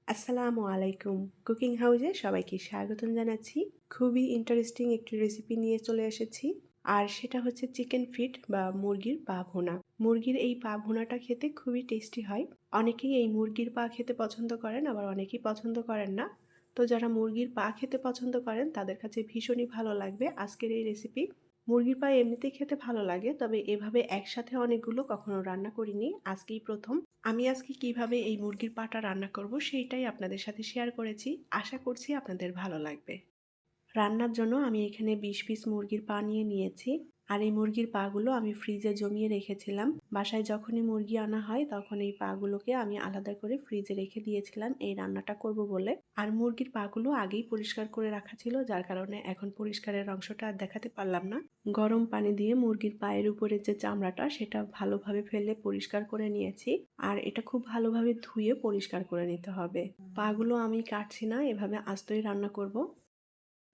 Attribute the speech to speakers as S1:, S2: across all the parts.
S1: আসসালামু আলাইকুম। কুকিং হাউসে সবাইকে স্বাগতম জানাচ্ছি। খুবই ইন্টারেস্টিং একটি রেসিপি নিয়ে চলে এসেছি। আর সেটা হচ্ছে চিকেন ফিট বা মুরগির পা ভুনা। মুরগির এই পা ভুনাটা খেতে খুবই টেস্টি হয়। অনেকেই এই মুরগির পা খেতে পছন্দ করেন, আবার অনেকেই পছন্দ করেন না। তো যারা মুরগির পা খেতে পছন্দ করেন তাদের কাছে ভীষণই ভালো লাগবে আজকের এই রেসিপি। মুরগির পা এমনিতেই খেতে ভালো লাগে, তবে এভাবে একসাথে অনেকগুলো কখনো রান্না করিনি, আজকেই প্রথম। আমি আজকে কিভাবে এই মুরগির পাটা রান্না করব সেইটাই আপনাদের সাথে শেয়ার করেছি। আশা করছি আপনাদের ভালো লাগবে। রান্নার জন্য আমি এখানে 20 পিস মুরগির পা নিয়ে নিয়েছি। আর এই মুরগির পাগুলো আমি ফ্রিজে জমিয়ে রেখেছিলাম। বাসায় যখনই মুরগি আনা হয় তখন এই পাগুলোকে আমি আলাদা করে ফ্রিজে রেখে দিয়েছিলাম এই রান্নাটা করব বলে। আর মুরগির পাগুলো আগেই পরিষ্কার করে রাখা ছিল, যার কারণে এখন পরিষ্কারের অংশটা আর দেখাতে পারলাম না। গরম পানি দিয়ে মুরগির পায়ের উপরে যে চামড়াটা সেটা ভালোভাবে ফেলে পরিষ্কার করে নিয়েছি। আর এটা খুব ভালোভাবে ধুয়ে পরিষ্কার করে নিতে হবে। পাগুলো আমি কাটছি না, এভাবে আস্তই রান্না করব।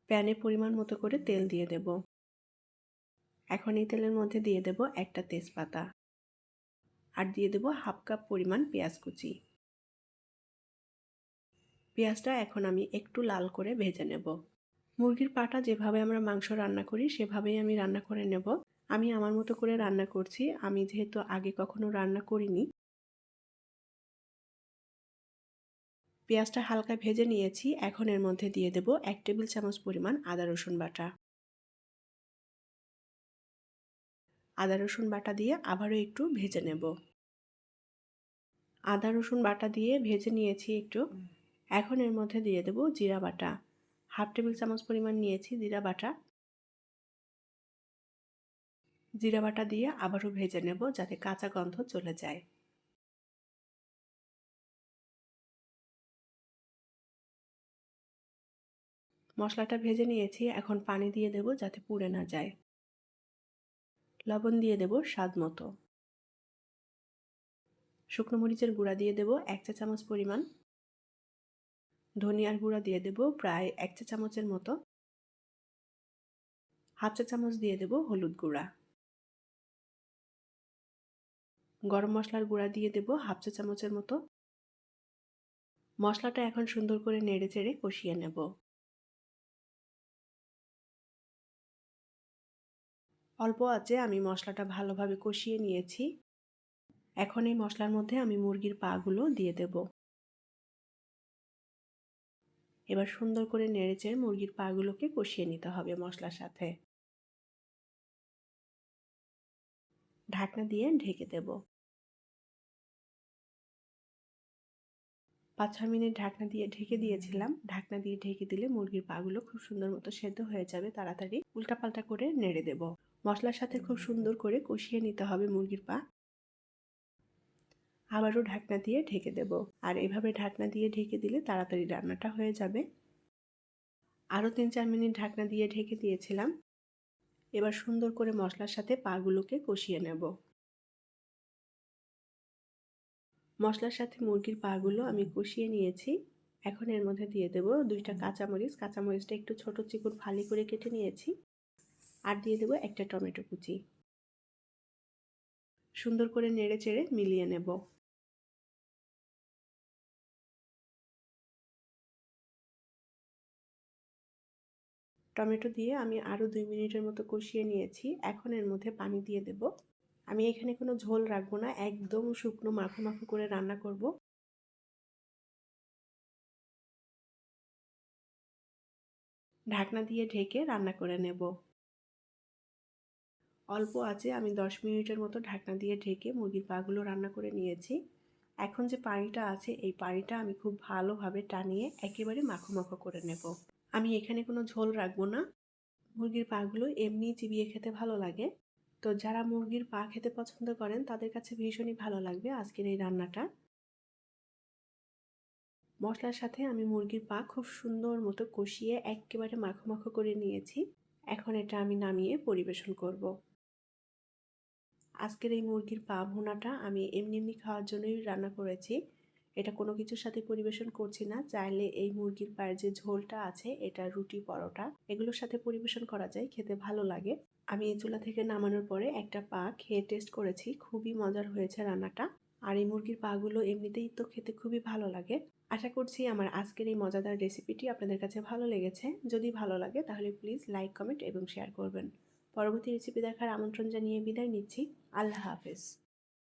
S1: প্যানে পরিমাণ মতো করে তেল দিয়ে দেব। এখন এই তেলের মধ্যে দিয়ে দেব একটা তেজপাতা, আর দিয়ে দেব হাফ কাপ পরিমাণ পেঁয়াজ কুচি। পেঁয়াজটা এখন আমি একটু লাল করে ভেজে নেব। মুরগির পাটা যেভাবে আমরা মাংস রান্না করি সেভাবেই আমি রান্না করে নেব। আমি আমার মতো করে রান্না করছি, আমি যেহেতু আগে কখনো রান্না করিনি। পেঁয়াজটা হালকা ভেজে নিয়েছি, এখন এর মধ্যে দিয়ে দেব 1 টেবিল চামচ পরিমাণ আদা রসুন বাটা। আদা রসুন বাটা দিয়ে আবারও একটু ভেজে নেব। আদা রসুন বাটা দিয়ে ভেজে নিয়েছি একটু। এখন এর মধ্যে দিয়ে দেব জিরা বাটা। হাফ টেবিল চামচ পরিমাণ নিয়েছি জিরা বাটা। জিরা বাটা দিয়ে আবারও ভেজে নেব যাতে কাঁচা গন্ধ চলে যায়। মশলাটা ভেজে নিয়েছি, এখন পানি দিয়ে দেব যাতে পুড়ে না যায়। লবণ দিয়ে দেব স্বাদ মতো। শুকনো মরিচের গুঁড়া দিয়ে দেব 1 চা চামচ পরিমাণ। ধনিয়ার গুঁড়া দিয়ে দেব প্রায় 1 চা চামচের মতো। হাফ চা চামচ দিয়ে দেব হলুদ গুঁড়া। গরম মশলার গুঁড়া দিয়ে দেব হাফ চা চামচের মতো। মশলাটা এখন সুন্দর করে নেড়েচেড়ে কষিয়ে নেব। অল্প আঁচে আমি মশলাটা ভালোভাবে কষিয়ে নিয়েছি। এখন এই মশলার মধ্যে আমি মুরগির পাগুলো দিয়ে দেব। এবার সুন্দর করে নেড়েচেড়ে মুরগির পাগুলোকে কষিয়ে নিতে হবে মশলার সাথে। ঢাকনা দিয়ে ঢেকে দেব। 5-6 মিনিট ঢাকনা দিয়ে ঢেকে দিয়েছিলাম। ঢাকনা দিয়ে ঢেকে দিলে মুরগির পাগুলো খুব সুন্দর মতো সেদ্ধ হয়ে যাবে তাড়াতাড়ি। উল্টাপাল্টা করে নেড়ে দেব। মশলার সাথে খুব সুন্দর করে কষিয়ে নিতে হবে মুরগির পা। আবারও ঢাকনা দিয়ে ঢেকে দেব। আর এভাবে ঢাকনা দিয়ে ঢেকে দিলে তাড়াতাড়ি রান্নাটা হয়ে যাবে। আরও 3-4 মিনিট ঢাকনা দিয়ে ঢেকে দিয়েছিলাম। এবার সুন্দর করে মশলার সাথে পাগুলোকে কষিয়ে নেব। মশলার সাথে মুরগির পাগুলো আমি কষিয়ে নিয়েছি। এখন এর মধ্যে দিয়ে দেব 2টা কাঁচামরিচ। কাঁচামরিচটা একটু ছোট চিকন ফালি করে কেটে নিয়েছি। আর দিয়ে দেব একটা টমেটো কুচি। সুন্দর করে নেড়ে চেড়ে মিলিয়ে নেব। টমেটো দিয়ে আমি আরও 2 মিনিটের মতো কষিয়ে নিয়েছি। এখন এর মধ্যে পানি দিয়ে দেব। আমি এখানে কোনো ঝোল রাখবো না, একদম শুকনো মাখো মাখো করে রান্না করব। ঢাকনা দিয়ে ঢেকে রান্না করে নেব। অল্প আঁচে আমি 10 মিনিটের মতো ঢাকনা দিয়ে ঢেকে মুরগির পাগুলো রান্না করে নিয়েছি। এখন যে পানিটা আছে এই পানিটা আমি খুব ভালোভাবে টানিয়ে একেবারে মাখো মাখো করে নেব। আমি এখানে কোনো ঝোল রাখবো না। মুরগির পাগুলো এমনিই চিবিয়ে খেতে ভালো লাগে। তো যারা মুরগির পা খেতে পছন্দ করেন তাদের কাছে ভীষণই ভালো লাগবে আজকের এই রান্নাটা। মশলার সাথে আমি মুরগির পা খুব সুন্দর মতো কষিয়ে একেবারে মাখো মাখো করে নিয়েছি। এখন এটা আমি নামিয়ে পরিবেশন করব। আজকের এই মুরগির পা ভুনাটা আমি এমনি এমনি খাওয়ার জন্যই রান্না করেছি। এটা কোনো কিছুর সাথে পরিবেশন করছি না। চাইলে এই মুরগির পায়ের যে ঝোলটা আছে এটা রুটি পরোটা এগুলোর সাথে পরিবেশন করা যায়, খেতে ভালো লাগে। আমি এই চুলা থেকে নামানোর পরে একটা পা খেয়ে টেস্ট করেছি, খুবই মজার হয়েছে রান্নাটা। আর এই মুরগির পাগুলো এমনিতেই তো খেতে খুবই ভালো লাগে। আশা করছি আমার আজকের এই মজাদার রেসিপিটি আপনাদের কাছে ভালো লেগেছে। যদি ভালো লাগে তাহলে প্লিজ লাইক, কমেন্ট এবং শেয়ার করবেন। পরবর্তী রেসিপি দেখার আমন্ত্রণ জানিয়ে বিদায় নিচ্ছি। আল্লাহ হাফেজ।